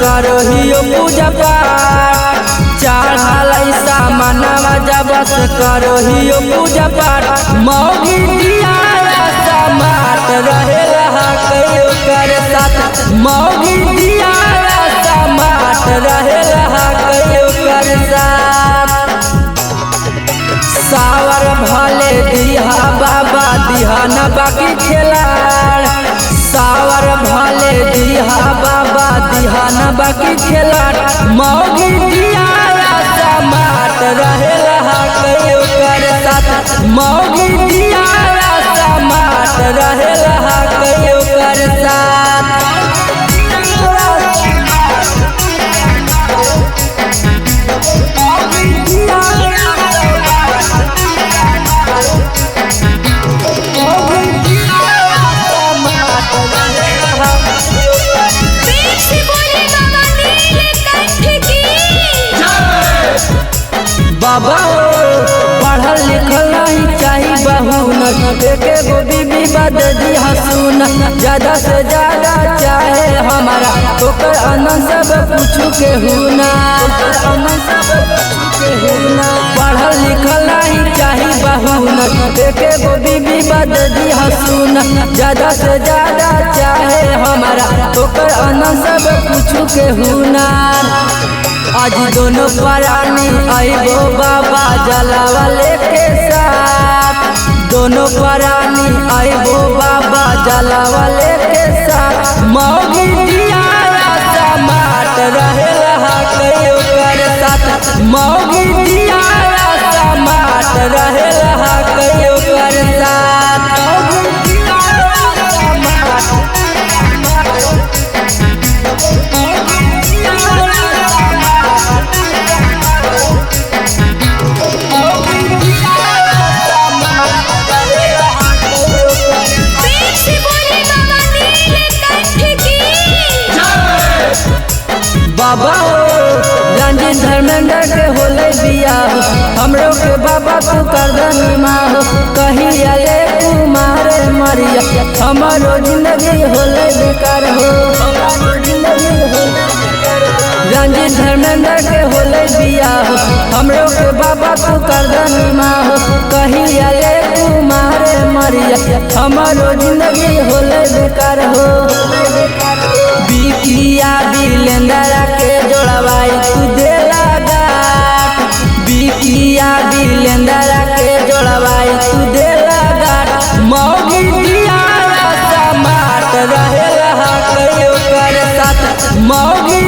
करहियो पूजा पाठ चढ़ल सामनवा जब से करहियो पूजा पाठ मौगी दिया समाट रहे कहियो कर साथ मौगी दिया समाट रहे कहियो कर साथ सावर भले दिहा बाबा दिहा न बाकी खिलाड़ सावर भले दिहा बाबा दिहा न बाकी खिलाड़ मौगी दिया समाट रहे कहियो कर साथ मौगी दिया समाट रहे कहियो कर साथ बाबा पढ़ल लिखल नहीं चाहिए बहुन एके गो बीबी बद दी हसून ज्यादा से ज्यादा चाहे हमारा ओकर अनंत सब पूछू के हुना पढ़ल लिखल नहीं चाहिए बहुन एके गो बीबी बद दी हसून ज्यादा से ज्यादा चाहे हमारा ओकर अनंत सब पूछू के हुना आज दोनों प्राणी आइबो बाबा जलावा लेके साथ दोनों प्राणी आइबो बाबा जलावा लेके साथ मौगी दिया समाट रहे कहियो कर साथ मौगी दिया समाट रहे कहियो कर साथ बाबा रंजीत धर्मेंद्र के होले बिया हमरो के बाबा तू कर दनिमा हो कहीं आले कुमारे मरिया हमारो जिंदगी होले बेकार हो रंजीत धर्मेंद्र के होले बिया हमरो के बाबा तू कर दनिमा हो कहीं आले कुमारे मरिया हमारो जिंदगी होले बेकार हो बिकिया बिलेंदरा के जोड़वाई तू दे लगा बिकिया बिलेंदरा के जोड़वाई तू दे लगा मौगी दिया समाट रहे कहियो कर साथ मौगी